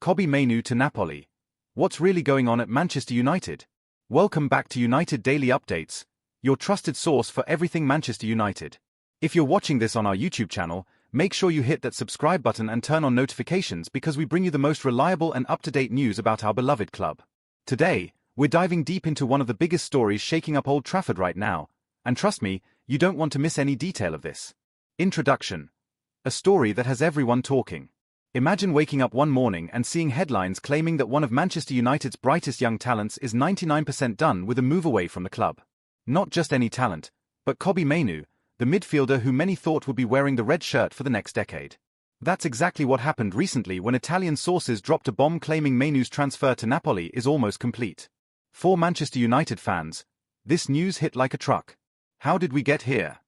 Kobbie Mainoo to Napoli. What's really going on at Manchester United? Welcome back to United Daily Updates, your trusted source for everything Manchester United. If you're watching this on our YouTube channel, make sure you hit that subscribe button and turn on notifications because we bring you the most reliable and up-to-date news about our beloved club. Today, we're diving deep into one of the biggest stories shaking up Old Trafford right now, and trust me, you don't want to miss any detail of this. Introduction. A story that has everyone talking. Imagine waking up one morning and seeing headlines claiming that one of Manchester United's brightest young talents is 99% done with a move away from the club. Not just any talent, but Kobbie Mainoo, the midfielder who many thought would be wearing the red shirt for the next decade. That's exactly what happened recently when Italian sources dropped a bomb claiming Mainoo's transfer to Napoli is almost complete. For Manchester United fans, this news hit like a truck. How did we get here?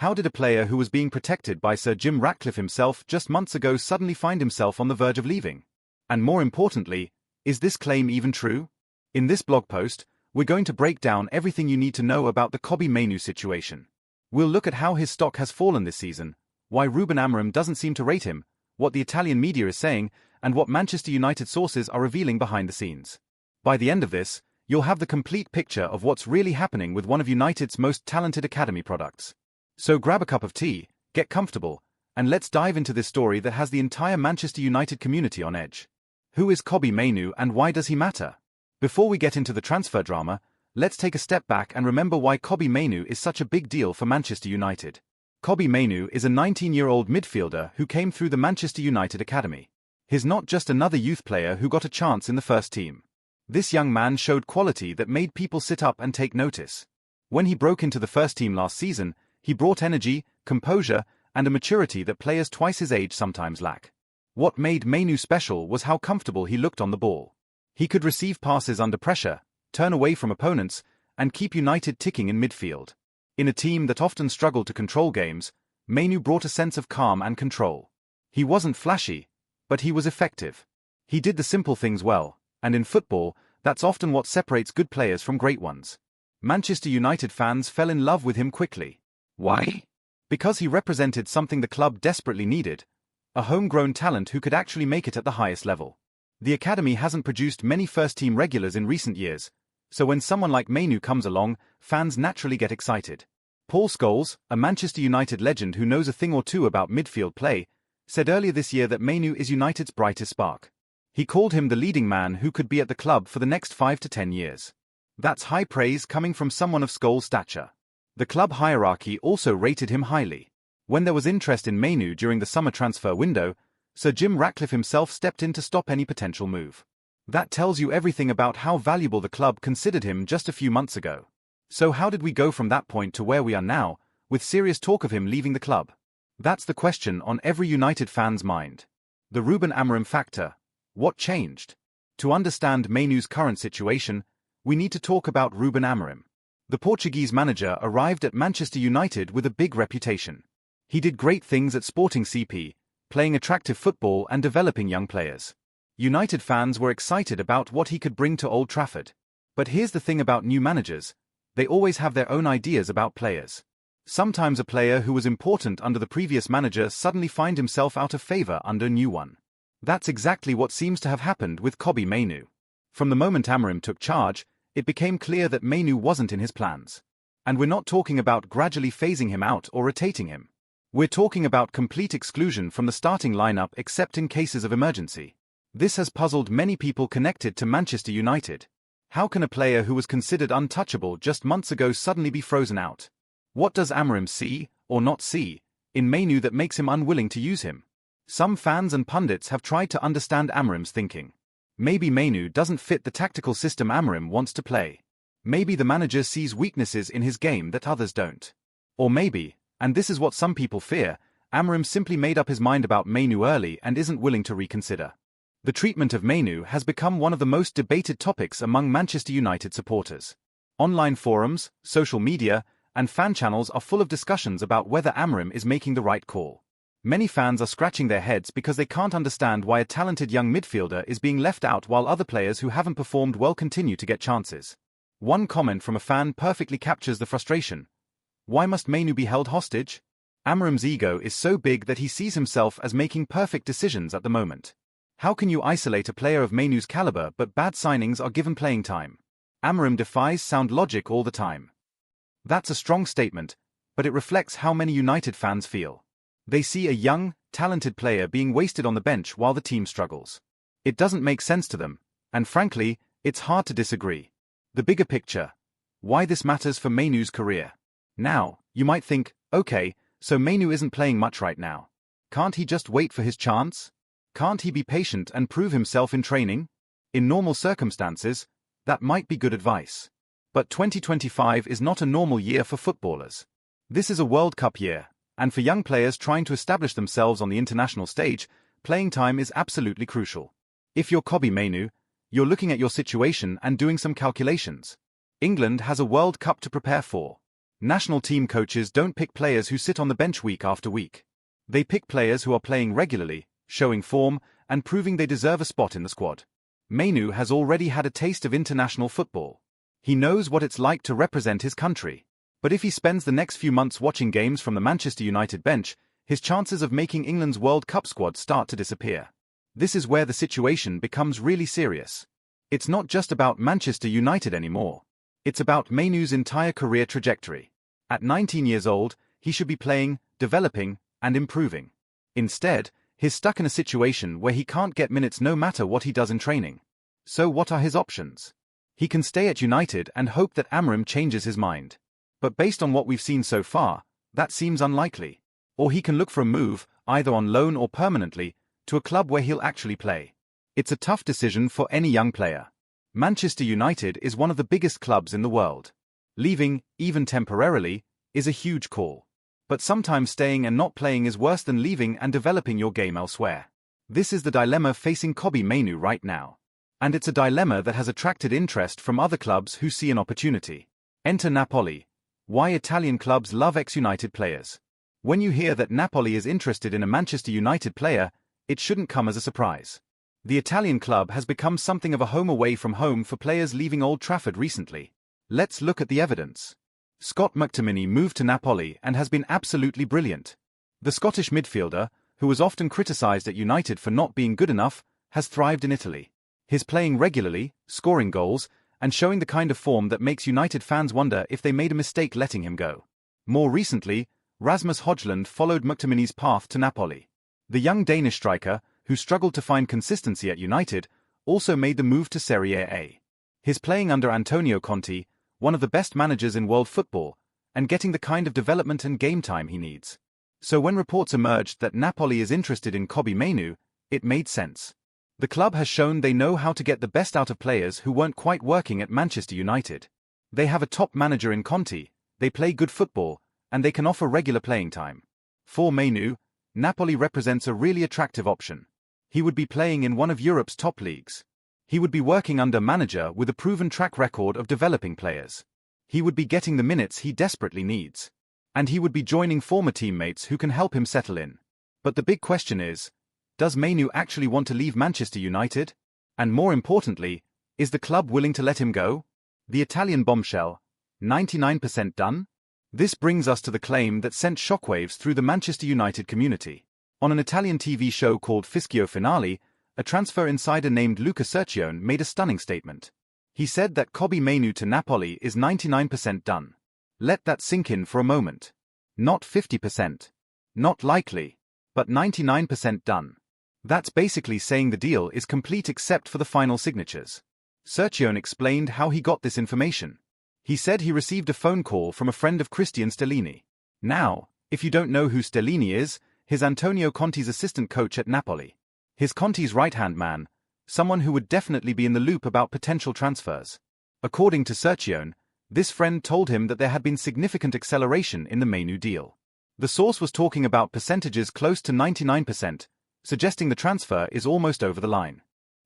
How did a player who was being protected by Sir Jim Ratcliffe himself just months ago suddenly find himself on the verge of leaving? And more importantly, is this claim even true? In this blog post, we're going to break down everything you need to know about the Kobbie Mainoo situation. We'll look at how his stock has fallen this season, why Ruben Amorim doesn't seem to rate him, what the Italian media is saying, and what Manchester United sources are revealing behind the scenes. By the end of this, you'll have the complete picture of what's really happening with one of United's most talented academy products. So grab a cup of tea, get comfortable, and let's dive into this story that has the entire Manchester United community on edge. Who is Kobbie Mainoo and why does he matter? Before we get into the transfer drama, let's take a step back and remember why Kobbie Mainoo is such a big deal for Manchester United. Kobbie Mainoo is a 19-year-old midfielder who came through the Manchester United academy. He's not just another youth player who got a chance in the first team. This young man showed quality that made people sit up and take notice. When he broke into the first team last season, he brought energy, composure, and a maturity that players twice his age sometimes lack. What made Mainoo special was how comfortable he looked on the ball. He could receive passes under pressure, turn away from opponents, and keep United ticking in midfield. In a team that often struggled to control games, Mainoo brought a sense of calm and control. He wasn't flashy, but he was effective. He did the simple things well, and in football, that's often what separates good players from great ones. Manchester United fans fell in love with him quickly. Why? Because he represented something the club desperately needed, a homegrown talent who could actually make it at the highest level. The academy hasn't produced many first-team regulars in recent years, so when someone like Mainoo comes along, fans naturally get excited. Paul Scholes, a Manchester United legend who knows a thing or two about midfield play, said earlier this year that Mainoo is United's brightest spark. He called him the leading man who could be at the club for the next 5 to 10 years. That's high praise coming from someone of Scholes' stature. The club hierarchy also rated him highly. When there was interest in Mainoo during the summer transfer window, Sir Jim Ratcliffe himself stepped in to stop any potential move. That tells you everything about how valuable the club considered him just a few months ago. So how did we go from that point to where we are now, with serious talk of him leaving the club? That's the question on every United fan's mind. The Ruben Amorim factor. What changed? To understand Mainoo's current situation, we need to talk about Ruben Amorim. The Portuguese manager arrived at Manchester United with a big reputation. He did great things at Sporting CP, playing attractive football and developing young players. United fans were excited about what he could bring to Old Trafford. But here's the thing about new managers. They always have their own ideas about players. Sometimes a player who was important under the previous manager suddenly finds himself out of favour under a new one. That's exactly what seems to have happened with Kobbie Mainoo. From the moment Amorim took charge, it became clear that Mainoo wasn't in his plans. And we're not talking about gradually phasing him out or rotating him. We're talking about complete exclusion from the starting lineup except in cases of emergency. This has puzzled many people connected to Manchester United. How can a player who was considered untouchable just months ago suddenly be frozen out? What does Amorim see, or not see, in Mainoo that makes him unwilling to use him? Some fans and pundits have tried to understand Amorim's thinking. Maybe Mainoo doesn't fit the tactical system Amorim wants to play. Maybe the manager sees weaknesses in his game that others don't. Or maybe, and this is what some people fear, Amorim simply made up his mind about Mainoo early and isn't willing to reconsider. The treatment of Mainoo has become one of the most debated topics among Manchester United supporters. Online forums, social media, and fan channels are full of discussions about whether Amorim is making the right call. Many fans are scratching their heads because they can't understand why a talented young midfielder is being left out while other players who haven't performed well continue to get chances. One comment from a fan perfectly captures the frustration. Why must Mainoo be held hostage? Amorim's ego is so big that he sees himself as making perfect decisions at the moment. How can you isolate a player of Mainoo's caliber but bad signings are given playing time? Amorim defies sound logic all the time. That's a strong statement, but it reflects how many United fans feel. They see a young, talented player being wasted on the bench while the team struggles. It doesn't make sense to them, and frankly, it's hard to disagree. The bigger picture. Why this matters for Mainoo's career. Now, you might think, okay, so Mainoo isn't playing much right now. Can't he just wait for his chance? Can't he be patient and prove himself in training? In normal circumstances, that might be good advice. But 2025 is not a normal year for footballers. This is a World Cup year, and for young players trying to establish themselves on the international stage, playing time is absolutely crucial. If you're Kobbie Mainoo, you're looking at your situation and doing some calculations. England has a World Cup to prepare for. National team coaches don't pick players who sit on the bench week after week. They pick players who are playing regularly, showing form, and proving they deserve a spot in the squad. Mainoo has already had a taste of international football. He knows what it's like to represent his country. But if he spends the next few months watching games from the Manchester United bench, his chances of making England's World Cup squad start to disappear. This is where the situation becomes really serious. It's not just about Manchester United anymore. It's about Mainoo's entire career trajectory. At 19 years old, he should be playing, developing, and improving. Instead, he's stuck in a situation where he can't get minutes no matter what he does in training. So what are his options? He can stay at United and hope that Amorim changes his mind. But based on what we've seen so far, that seems unlikely. Or he can look for a move, either on loan or permanently, to a club where he'll actually play. It's a tough decision for any young player. Manchester United is one of the biggest clubs in the world. Leaving, even temporarily, is a huge call. But sometimes staying and not playing is worse than leaving and developing your game elsewhere. This is the dilemma facing Kobbie Mainoo right now. And it's a dilemma that has attracted interest from other clubs who see an opportunity. Enter Napoli. Why Italian clubs love ex-United players. When you hear that Napoli is interested in a Manchester United player, it shouldn't come as a surprise. The Italian club has become something of a home away from home for players leaving Old Trafford recently. Let's look at the evidence. Scott McTominay moved to Napoli and has been absolutely brilliant. The Scottish midfielder, who was often criticised at United for not being good enough, has thrived in Italy. He's playing regularly, scoring goals, and showing the kind of form that makes United fans wonder if they made a mistake letting him go. More recently, Rasmus Højlund followed McTominay's path to Napoli. The young Danish striker, who struggled to find consistency at United, also made the move to Serie A. He's playing under Antonio Conte, one of the best managers in world football, and getting the kind of development and game time he needs. So when reports emerged that Napoli is interested in Kobbie Mainoo, it made sense. The club has shown they know how to get the best out of players who weren't quite working at Manchester United. They have a top manager in Conte, they play good football, and they can offer regular playing time. For Mainoo, Napoli represents a really attractive option. He would be playing in one of Europe's top leagues. He would be working under a manager with a proven track record of developing players. He would be getting the minutes he desperately needs. And he would be joining former teammates who can help him settle in. But the big question is, does Mainoo actually want to leave Manchester United? And more importantly, is the club willing to let him go? The Italian bombshell, 99% done? This brings us to the claim that sent shockwaves through the Manchester United community. On an Italian TV show called Fischio Finale, a transfer insider named Luca Sercione made a stunning statement. He said that Kobbie Mainoo to Napoli is 99% done. Let that sink in for a moment. Not 50%. Not likely. But 99% done. That's basically saying the deal is complete except for the final signatures. Sercione explained how he got this information. He said he received a phone call from a friend of Cristian Stellini. Now, if you don't know who Stellini is, he's Antonio Conte's assistant coach at Napoli. He's Conte's right-hand man, someone who would definitely be in the loop about potential transfers. According to Sercione, this friend told him that there had been significant acceleration in the Mainoo deal. The source was talking about percentages close to 99%, suggesting the transfer is almost over the line.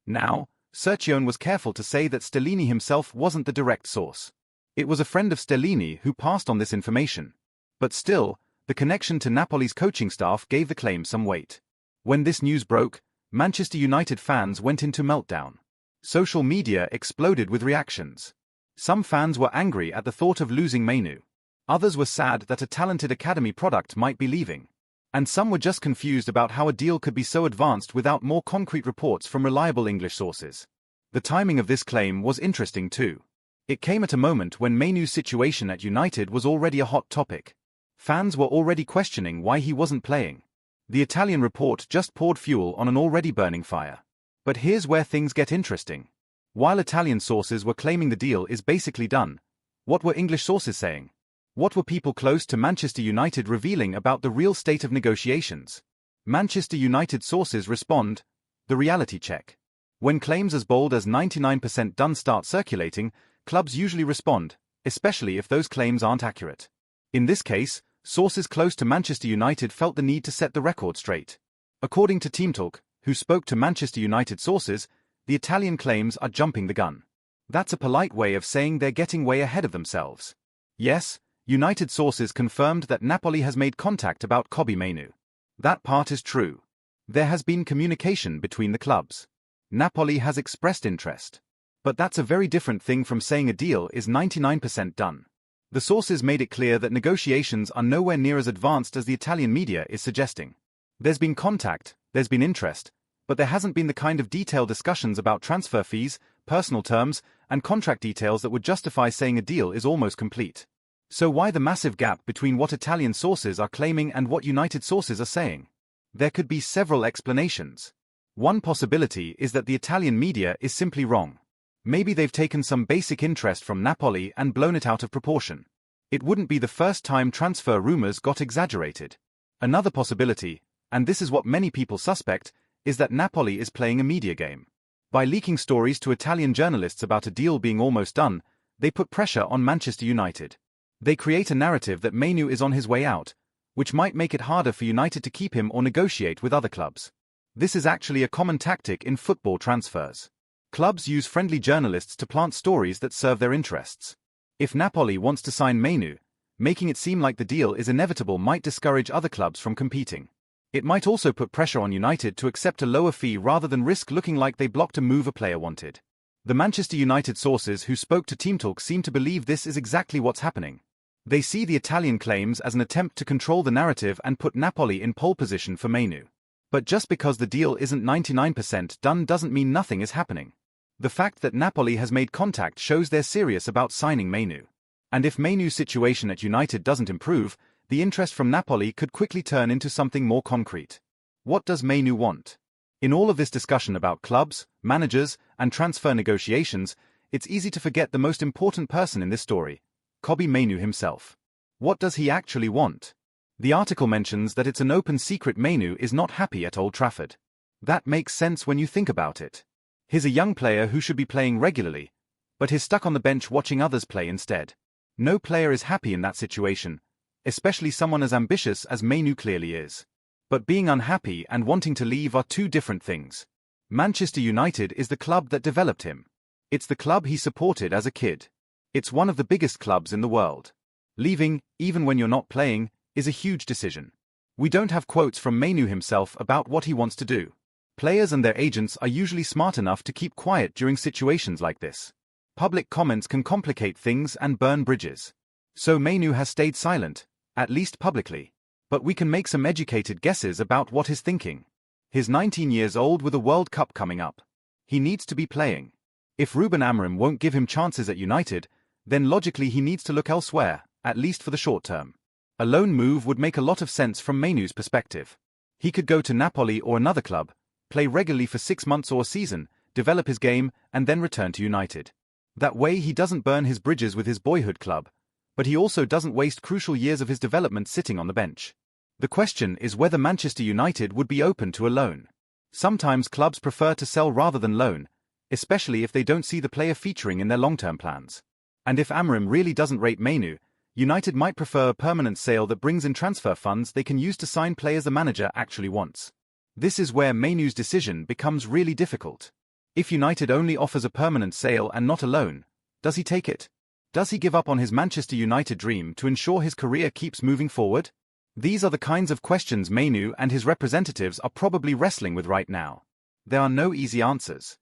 Now, Sercione was careful to say that Stellini himself wasn't the direct source. It was a friend of Stellini who passed on this information. But still, the connection to Napoli's coaching staff gave the claim some weight. When this news broke, Manchester United fans went into meltdown. Social media exploded with reactions. Some fans were angry at the thought of losing Mainoo. Others were sad that a talented academy product might be leaving. And some were just confused about how a deal could be so advanced without more concrete reports from reliable English sources. The timing of this claim was interesting too. It came at a moment when Mainoo's situation at United was already a hot topic. Fans were already questioning why he wasn't playing. The Italian report just poured fuel on an already burning fire. But here's where things get interesting. While Italian sources were claiming the deal is basically done, what were English sources saying? What were people close to Manchester United revealing about the real state of negotiations? Manchester United sources respond: the reality check. When claims as bold as 99% done start circulating, clubs usually respond, especially if those claims aren't accurate. In this case, sources close to Manchester United felt the need to set the record straight. According to TeamTalk, who spoke to Manchester United sources, the Italian claims are jumping the gun. That's a polite way of saying they're getting way ahead of themselves. Yes, United sources confirmed that Napoli has made contact about Kobbie Mainoo. That part is true. There has been communication between the clubs. Napoli has expressed interest. But that's a very different thing from saying a deal is 99% done. The sources made it clear that negotiations are nowhere near as advanced as the Italian media is suggesting. There's been contact, there's been interest, but there hasn't been the kind of detailed discussions about transfer fees, personal terms, and contract details that would justify saying a deal is almost complete. So why the massive gap between what Italian sources are claiming and what United sources are saying? There could be several explanations. One possibility is that the Italian media is simply wrong. Maybe they've taken some basic interest from Napoli and blown it out of proportion. It wouldn't be the first time transfer rumors got exaggerated. Another possibility, and this is what many people suspect, is that Napoli is playing a media game. By leaking stories to Italian journalists about a deal being almost done, they put pressure on Manchester United. They create a narrative that Mainoo is on his way out, which might make it harder for United to keep him or negotiate with other clubs. This is actually a common tactic in football transfers. Clubs use friendly journalists to plant stories that serve their interests. If Napoli wants to sign Mainoo, making it seem like the deal is inevitable might discourage other clubs from competing. It might also put pressure on United to accept a lower fee rather than risk looking like they blocked a move a player wanted. The Manchester United sources who spoke to TeamTalk seem to believe this is exactly what's happening. They see the Italian claims as an attempt to control the narrative and put Napoli in pole position for Mainoo. But just because the deal isn't 99% done doesn't mean nothing is happening. The fact that Napoli has made contact shows they're serious about signing Mainoo. And if Mainoo's situation at United doesn't improve, the interest from Napoli could quickly turn into something more concrete. What does Mainoo want? In all of this discussion about clubs, managers, and transfer negotiations, it's easy to forget the most important person in this story, Kobbie Mainoo himself. What does he actually want? The article mentions that it's an open secret Mainoo is not happy at Old Trafford. That makes sense when you think about it. He's a young player who should be playing regularly, but he's stuck on the bench watching others play instead. No player is happy in that situation, especially someone as ambitious as Mainoo clearly is. But being unhappy and wanting to leave are two different things. Manchester United is the club that developed him. It's the club he supported as a kid. It's one of the biggest clubs in the world. Leaving, even when you're not playing, is a huge decision. We don't have quotes from Mainoo himself about what he wants to do. Players and their agents are usually smart enough to keep quiet during situations like this. Public comments can complicate things and burn bridges. So Mainoo has stayed silent, at least publicly. But we can make some educated guesses about what he's thinking. He's 19 years old with a World Cup coming up. He needs to be playing. If Ruben Amorim won't give him chances at United, then logically he needs to look elsewhere, at least for the short term. A loan move would make a lot of sense from Mainoo's perspective. He could go to Napoli or another club, play regularly for 6 months or a season, develop his game, and then return to United. That way he doesn't burn his bridges with his boyhood club, but he also doesn't waste crucial years of his development sitting on the bench. The question is whether Manchester United would be open to a loan. Sometimes clubs prefer to sell rather than loan, especially if they don't see the player featuring in their long-term plans. And if Amorim really doesn't rate Mainoo, United might prefer a permanent sale that brings in transfer funds they can use to sign players the manager actually wants. This is where Mainoo's decision becomes really difficult. If United only offers a permanent sale and not a loan, does he take it? Does he give up on his Manchester United dream to ensure his career keeps moving forward? These are the kinds of questions Mainoo and his representatives are probably wrestling with right now. There are no easy answers.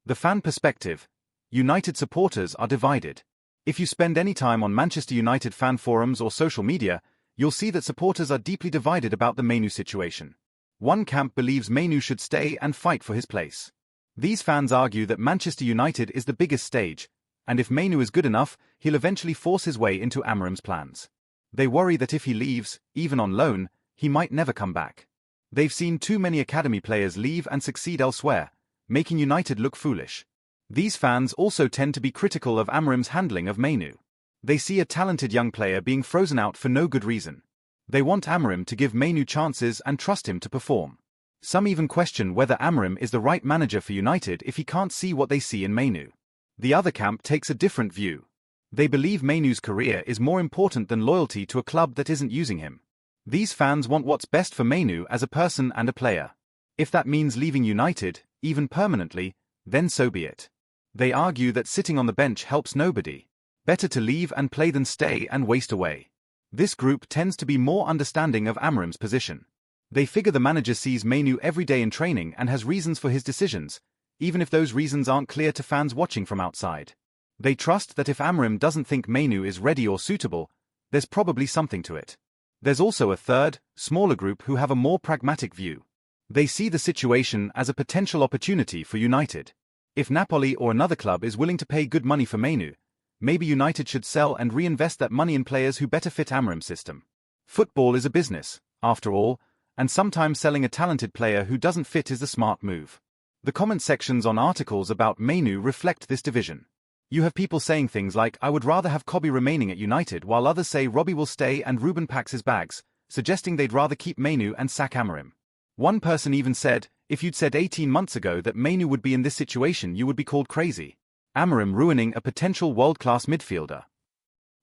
The fan perspective. United supporters are divided. If you spend any time on Manchester United fan forums or social media, you'll see that supporters are deeply divided about the Mainoo situation. One camp believes Mainoo should stay and fight for his place. These fans argue that Manchester United is the biggest stage, and if Mainoo is good enough, he'll eventually force his way into Amorim's plans. They worry that if he leaves, even on loan, he might never come back. They've seen too many academy players leave and succeed elsewhere, making United look foolish. These fans also tend to be critical of Amorim's handling of Mainoo. They see a talented young player being frozen out for no good reason. They want Amorim to give Mainoo chances and trust him to perform. Some even question whether Amorim is the right manager for United if he can't see what they see in Mainoo. The other camp takes a different view. They believe Mainoo's career is more important than loyalty to a club that isn't using him. These fans want what's best for Mainoo as a person and a player. If that means leaving United, even permanently, then so be it. They argue that sitting on the bench helps nobody. Better to leave and play than stay and waste away. This group tends to be more understanding of Amorim's position. They figure the manager sees Mainoo every day in training and has reasons for his decisions, even if those reasons aren't clear to fans watching from outside. They trust that if Amorim doesn't think Mainoo is ready or suitable, there's probably something to it. There's also a third, smaller group who have a more pragmatic view. They see the situation as a potential opportunity for United. If Napoli or another club is willing to pay good money for Mainoo, maybe United should sell and reinvest that money in players who better fit Amorim's system. Football is a business, after all, and sometimes selling a talented player who doesn't fit is the smart move. The comment sections on articles about Mainoo reflect this division. You have people saying things like, "I would rather have Kobbie remaining at United," while others say Robbie will stay and Ruben packs his bags, suggesting they'd rather keep Mainoo and sack Amorim. One person even said, "If you'd said 18 months ago that Mainoo would be in this situation, you would be called crazy." Amorim ruining a potential world-class midfielder.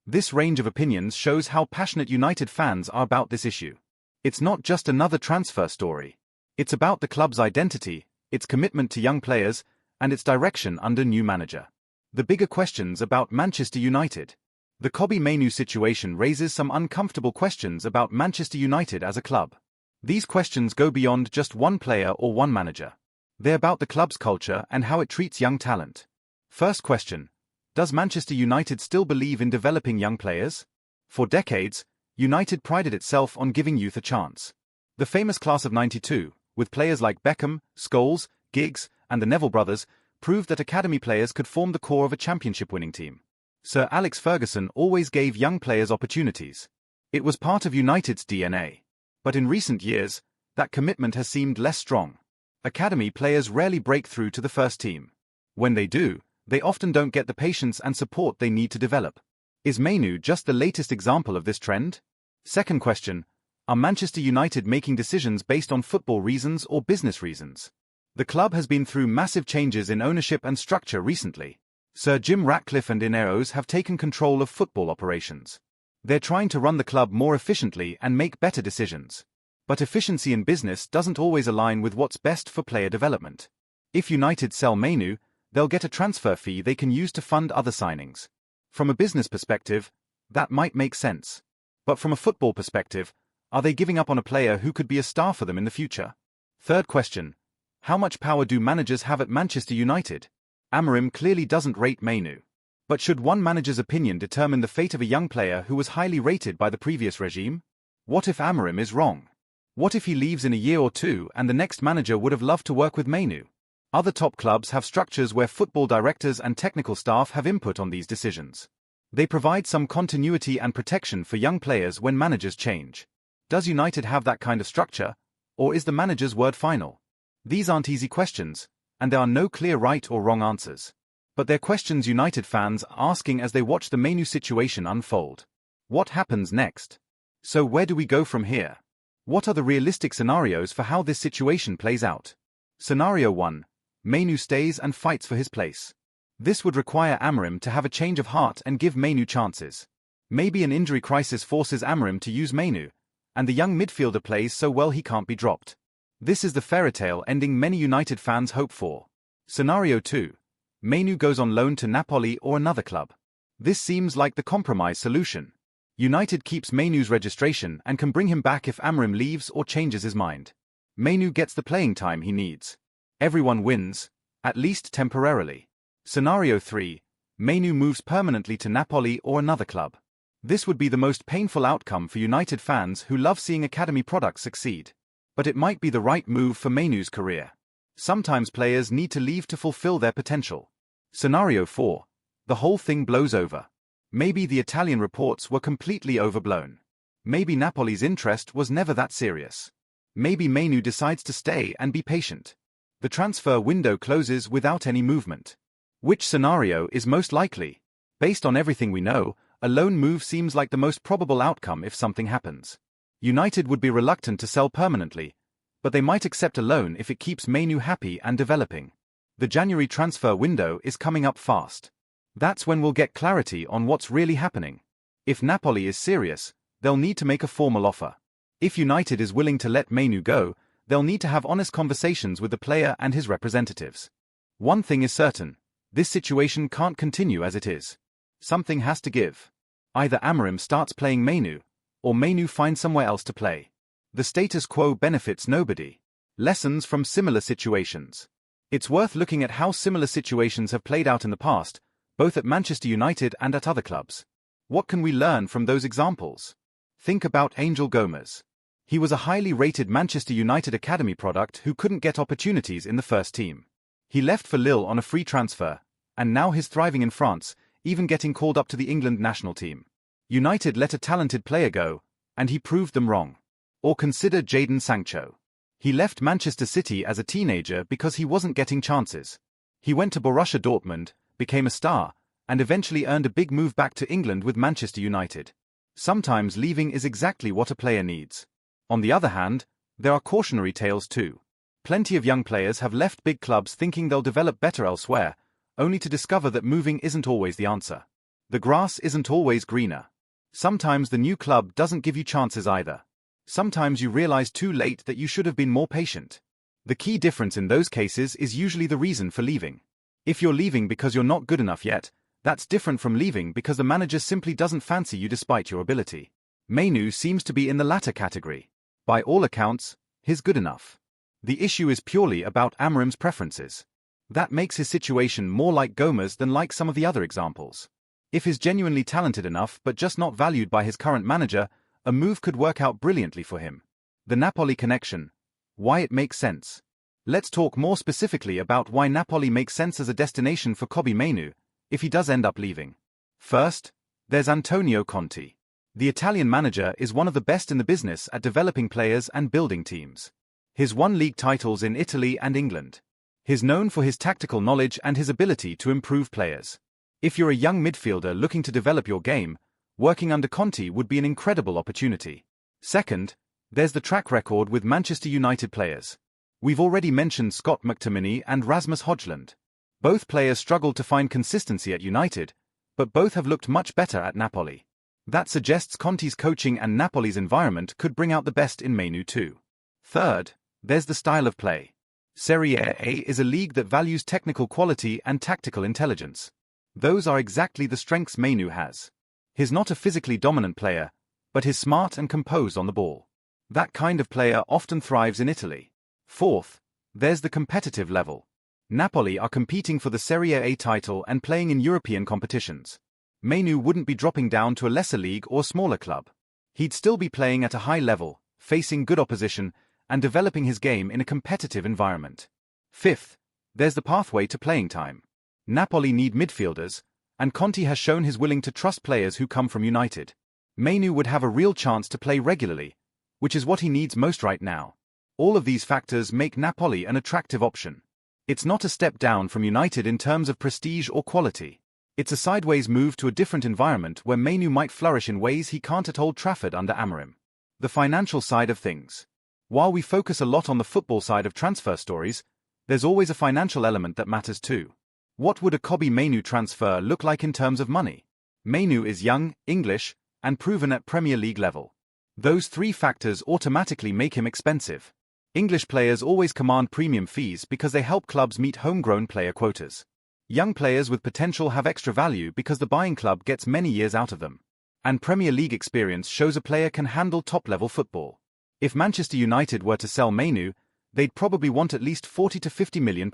This range of opinions shows how passionate United fans are about this issue. It's not just another transfer story. It's about the club's identity, its commitment to young players, and its direction under new manager. The bigger questions about Manchester United. The Kobbie Mainoo situation raises some uncomfortable questions about Manchester United as a club. These questions go beyond just one player or one manager. They're about the club's culture and how it treats young talent. First question: does Manchester United still believe in developing young players? For decades, United prided itself on giving youth a chance. The famous class of '92, with players like Beckham, Scholes, Giggs, and the Neville brothers, proved that academy players could form the core of a championship-winning team. Sir Alex Ferguson always gave young players opportunities. It was part of United's DNA. But in recent years, that commitment has seemed less strong. Academy players rarely break through to the first team. When they do, they often don't get the patience and support they need to develop. Is Mainoo just the latest example of this trend? Second question: are Manchester United making decisions based on football reasons or business reasons? The club has been through massive changes in ownership and structure recently. Sir Jim Ratcliffe and Ineos have taken control of football operations. They're trying to run the club more efficiently and make better decisions. But efficiency in business doesn't always align with what's best for player development. If United sell Mainoo, they'll get a transfer fee they can use to fund other signings. From a business perspective, that might make sense. But from a football perspective, are they giving up on a player who could be a star for them in the future? Third question: how much power do managers have at Manchester United? Amorim clearly doesn't rate Mainoo. But should one manager's opinion determine the fate of a young player who was highly rated by the previous regime? What if Amorim is wrong? What if he leaves in a year or two and the next manager would have loved to work with Mainoo? Other top clubs have structures where football directors and technical staff have input on these decisions. They provide some continuity and protection for young players when managers change. Does United have that kind of structure, or is the manager's word final? These aren't easy questions, and there are no clear right or wrong answers. But they're questions United fans are asking as they watch the Mainoo situation unfold. What happens next? So where do we go from here? What are the realistic scenarios for how this situation plays out? Scenario 1. Mainoo stays and fights for his place. This would require Amorim to have a change of heart and give Mainoo chances. Maybe an injury crisis forces Amorim to use Mainoo, and the young midfielder plays so well he can't be dropped. This is the fairytale ending many United fans hope for. Scenario 2. Mainoo goes on loan to Napoli or another club. This seems like the compromise solution. United keeps Mainoo's registration and can bring him back if Amorim leaves or changes his mind. Mainoo gets the playing time he needs. Everyone wins, at least temporarily. Scenario 3. Mainoo moves permanently to Napoli or another club. This would be the most painful outcome for United fans who love seeing academy products succeed. But it might be the right move for Mainoo's career. Sometimes players need to leave to fulfill their potential. Scenario 4. The whole thing blows over. Maybe the Italian reports were completely overblown. Maybe Napoli's interest was never that serious. Maybe Mainoo decides to stay and be patient. The transfer window closes without any movement. Which scenario is most likely? Based on everything we know, a loan move seems like the most probable outcome if something happens. United would be reluctant to sell permanently, but they might accept a loan if it keeps Mainoo happy and developing. The January transfer window is coming up fast. That's when we'll get clarity on what's really happening. If Napoli is serious, they'll need to make a formal offer. If United is willing to let Mainoo go, they'll need to have honest conversations with the player and his representatives. One thing is certain, this situation can't continue as it is. Something has to give. Either Amorim starts playing Mainoo, or Mainoo finds somewhere else to play. The status quo benefits nobody. Lessons from similar situations. It's worth looking at how similar situations have played out in the past, both at Manchester United and at other clubs. What can we learn from those examples? Think about Angel Gomez. He was a highly rated Manchester United academy product who couldn't get opportunities in the first team. He left for Lille on a free transfer, and now he's thriving in France, even getting called up to the England national team. United let a talented player go, and he proved them wrong. Or consider Jadon Sancho. He left Manchester City as a teenager because he wasn't getting chances. He went to Borussia Dortmund, became a star, and eventually earned a big move back to England with Manchester United. Sometimes leaving is exactly what a player needs. On the other hand, there are cautionary tales too. Plenty of young players have left big clubs thinking they'll develop better elsewhere, only to discover that moving isn't always the answer. The grass isn't always greener. Sometimes the new club doesn't give you chances either. Sometimes you realize too late that you should have been more patient. The key difference in those cases is usually the reason for leaving. If you're leaving because you're not good enough yet, that's different from leaving because the manager simply doesn't fancy you despite your ability. Mainoo seems to be in the latter category. By all accounts, he's good enough. The issue is purely about Amorim's preferences. That makes his situation more like Gomez than like some of the other examples. If he's genuinely talented enough but just not valued by his current manager, a move could work out brilliantly for him. The Napoli connection. Why it makes sense. Let's talk more specifically about why Napoli makes sense as a destination for Kobbie Mainoo, if he does end up leaving. First, there's Antonio Conte. The Italian manager is one of the best in the business at developing players and building teams. He's won league titles in Italy and England. He's known for his tactical knowledge and his ability to improve players. If you're a young midfielder looking to develop your game, working under Conte would be an incredible opportunity. Second, there's the track record with Manchester United players. We've already mentioned Scott McTominay and Rasmus Højlund. Both players struggled to find consistency at United, but both have looked much better at Napoli. That suggests Conte's coaching and Napoli's environment could bring out the best in Mainoo too. Third, there's the style of play. Serie A is a league that values technical quality and tactical intelligence. Those are exactly the strengths Mainoo has. He's not a physically dominant player, but he's smart and composed on the ball. That kind of player often thrives in Italy. Fourth, there's the competitive level. Napoli are competing for the Serie A title and playing in European competitions. Mainoo wouldn't be dropping down to a lesser league or smaller club. He'd still be playing at a high level, facing good opposition, and developing his game in a competitive environment. Fifth, there's the pathway to playing time. Napoli need midfielders, and Conte has shown he's willing to trust players who come from United. Mainoo would have a real chance to play regularly, which is what he needs most right now. All of these factors make Napoli an attractive option. It's not a step down from United in terms of prestige or quality. It's a sideways move to a different environment where Mainoo might flourish in ways he can't at Old Trafford under Amorim. The financial side of things. While we focus a lot on the football side of transfer stories, there's always a financial element that matters too. What would a Kobbie Mainoo transfer look like in terms of money? Mainoo is young, English, and proven at Premier League level. Those three factors automatically make him expensive. English players always command premium fees because they help clubs meet homegrown player quotas. Young players with potential have extra value because the buying club gets many years out of them. And Premier League experience shows a player can handle top-level football. If Manchester United were to sell Mainoo, they'd probably want at least £40 to £50 million.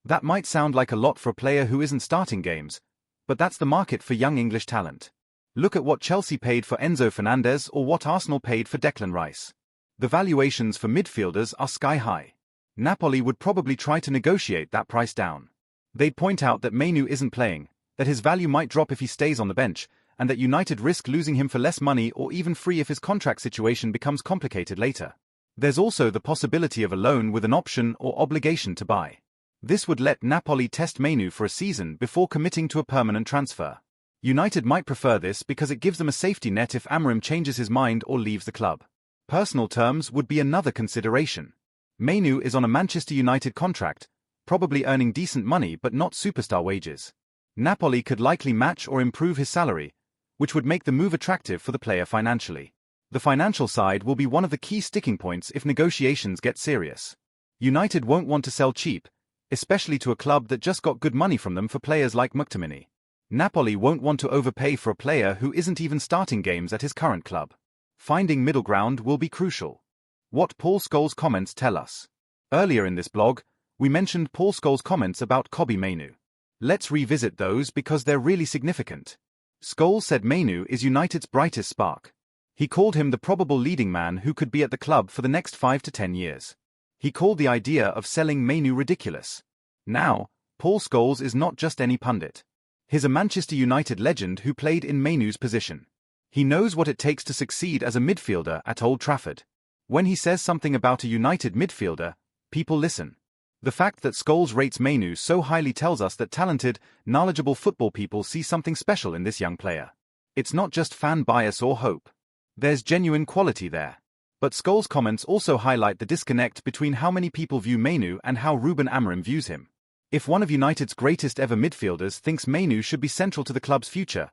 That might sound like a lot for a player who isn't starting games, But that's the market for young English talent. Look at what Chelsea paid for Enzo Fernandez or what Arsenal paid for Declan Rice. The valuations for midfielders are sky high. Napoli would probably try to negotiate that price down. They'd point out that Mainoo isn't playing, that his value might drop if he stays on the bench, and that United risk losing him for less money or even free if his contract situation becomes complicated later. There's also the possibility of a loan with an option or obligation to buy. This would let Napoli test Mainoo for a season before committing to a permanent transfer. United might prefer this because it gives them a safety net if Amorim changes his mind or leaves the club. Personal terms would be another consideration. Mainoo is on a Manchester United contract, probably earning decent money but not superstar wages. Napoli could likely match or improve his salary, which would make the move attractive for the player financially. The financial side will be one of the key sticking points if negotiations get serious. United won't want to sell cheap, especially to a club that just got good money from them for players like McTominay. Napoli won't want to overpay for a player who isn't even starting games at his current club. Finding middle ground will be crucial. What Paul Scholes' comments tell us. Earlier in this blog, we mentioned Paul Scholes' comments about Kobbie Mainoo. Let's revisit those because they're really significant. Scholes said Mainoo is United's brightest spark. He called him the probable leading man who could be at the club for the next 5 to 10 years. He called the idea of selling Mainoo ridiculous. Now, Paul Scholes is not just any pundit. He's a Manchester United legend who played in Mainoo's position. He knows what it takes to succeed as a midfielder at Old Trafford. When he says something about a United midfielder, people listen. The fact that Scholes rates Mainoo so highly tells us that talented, knowledgeable football people see something special in this young player. It's not just fan bias or hope. There's genuine quality there. But Scholes' comments also highlight the disconnect between how many people view Mainoo and how Ruben Amorim views him. If one of United's greatest ever midfielders thinks Mainoo should be central to the club's future,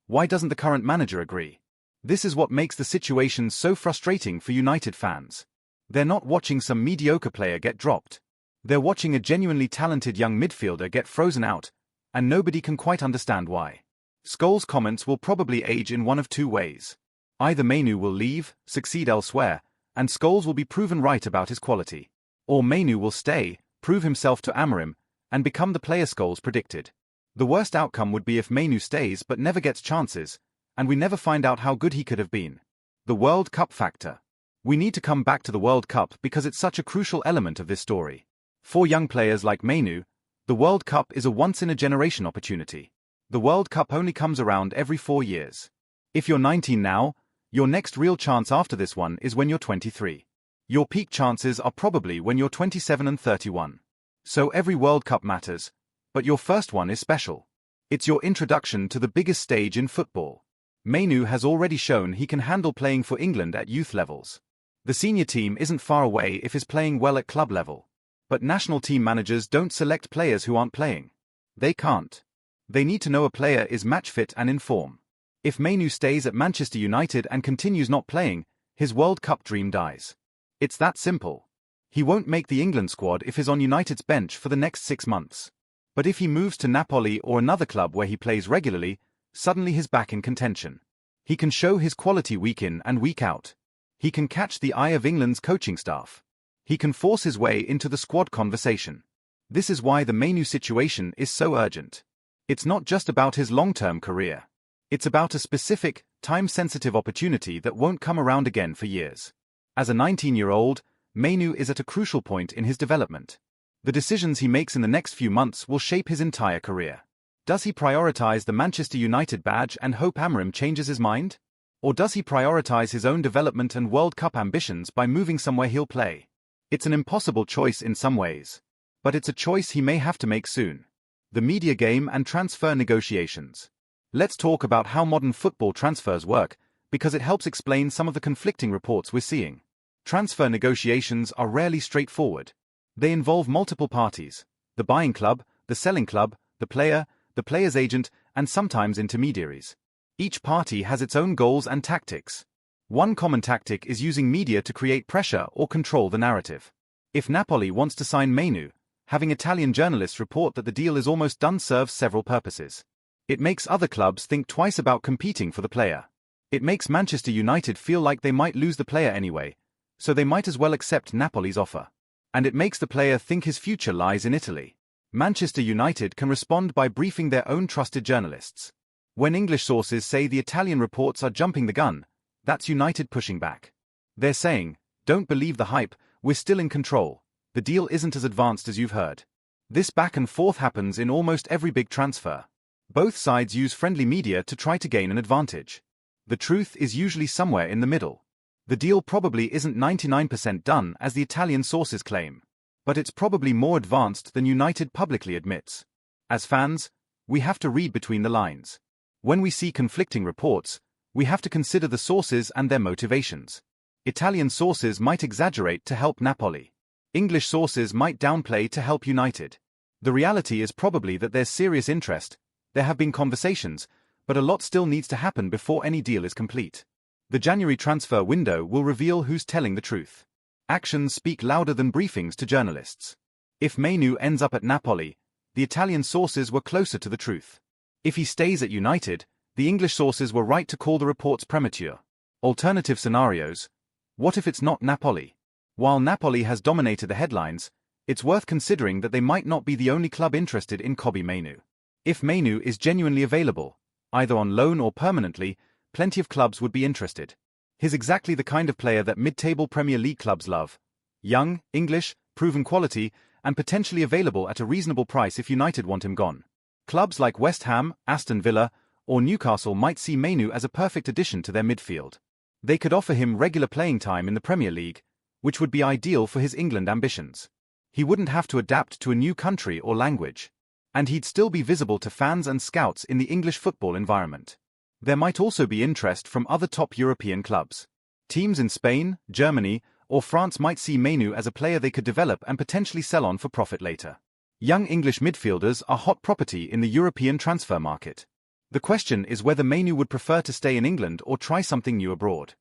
why doesn't the current manager agree? This is what makes the situation so frustrating for United fans. They're not watching some mediocre player get dropped. They're watching a genuinely talented young midfielder get frozen out, and nobody can quite understand why. Scholes' comments will probably age in one of two ways. Either Mainoo will leave, succeed elsewhere, and Scholes will be proven right about his quality. Or Mainoo will stay, prove himself to Amorim, and become the player Scholes predicted. The worst outcome would be if Mainoo stays but never gets chances, and we never find out how good he could have been. The World Cup factor. We need to come back to the World Cup because it's such a crucial element of this story. For young players like Mainoo, the World Cup is a once-in-a-generation opportunity. The World Cup only comes around every 4 years. If you're 19 now, your next real chance after this one is when you're 23. Your peak chances are probably when you're 27 and 31. So every World Cup matters, but your first one is special. It's your introduction to the biggest stage in football. Mainoo has already shown he can handle playing for England at youth levels. The senior team isn't far away if he's playing well at club level. But national team managers don't select players who aren't playing. They can't. They need to know a player is match fit and in form. If Mainoo stays at Manchester United and continues not playing, his World Cup dream dies. It's that simple. He won't make the England squad if he's on United's bench for the next 6 months. But if he moves to Napoli or another club where he plays regularly, suddenly he's back in contention. He can show his quality week in and week out. He can catch the eye of England's coaching staff. He can force his way into the squad conversation. This is why the Mainoo situation is so urgent. It's not just about his long-term career. It's about a specific, time-sensitive opportunity that won't come around again for years. As a 19-year-old, Mainoo is at a crucial point in his development. The decisions he makes in the next few months will shape his entire career. Does he prioritize the Manchester United badge and hope Amorim changes his mind? Or does he prioritize his own development and World Cup ambitions by moving somewhere he'll play? It's an impossible choice in some ways. But it's a choice he may have to make soon. The media game and transfer negotiations. Let's talk about how modern football transfers work, because it helps explain some of the conflicting reports we're seeing. Transfer negotiations are rarely straightforward. They involve multiple parties: the buying club, the selling club, the player, the player's agent, and sometimes intermediaries. Each party has its own goals and tactics. One common tactic is using media to create pressure or control the narrative. If Napoli wants to sign Mainoo, having Italian journalists report that the deal is almost done serves several purposes. It makes other clubs think twice about competing for the player. It makes Manchester United feel like they might lose the player anyway, so they might as well accept Napoli's offer. And it makes the player think his future lies in Italy. Manchester United can respond by briefing their own trusted journalists. When English sources say the Italian reports are jumping the gun, that's United pushing back. They're saying, don't believe the hype, we're still in control, the deal isn't as advanced as you've heard. This back and forth happens in almost every big transfer. Both sides use friendly media to try to gain an advantage. The truth is usually somewhere in the middle. The deal probably isn't 99% done as the Italian sources claim. But it's probably more advanced than United publicly admits. As fans, we have to read between the lines. When we see conflicting reports, we have to consider the sources and their motivations. Italian sources might exaggerate to help Napoli. English sources might downplay to help United. The reality is probably that there's serious interest, there have been conversations, but a lot still needs to happen before any deal is complete. The January transfer window will reveal who's telling the truth. Actions speak louder than briefings to journalists. If Mainoo ends up at Napoli, the Italian sources were closer to the truth. If he stays at United, the English sources were right to call the reports premature. Alternative scenarios: what if it's not Napoli? While Napoli has dominated the headlines, it's worth considering that they might not be the only club interested in Kobbie Mainoo. If Mainoo is genuinely available, either on loan or permanently, plenty of clubs would be interested. He's exactly the kind of player that mid-table Premier League clubs love. Young, English, proven quality, and potentially available at a reasonable price if United want him gone. Clubs like West Ham, Aston Villa, or Newcastle might see Mainoo as a perfect addition to their midfield. They could offer him regular playing time in the Premier League, which would be ideal for his England ambitions. He wouldn't have to adapt to a new country or language. And he'd still be visible to fans and scouts in the English football environment. There might also be interest from other top European clubs. Teams in Spain, Germany, or France might see Mainoo as a player they could develop and potentially sell on for profit later. Young English midfielders are hot property in the European transfer market. The question is whether Mainoo would prefer to stay in England or try something new abroad.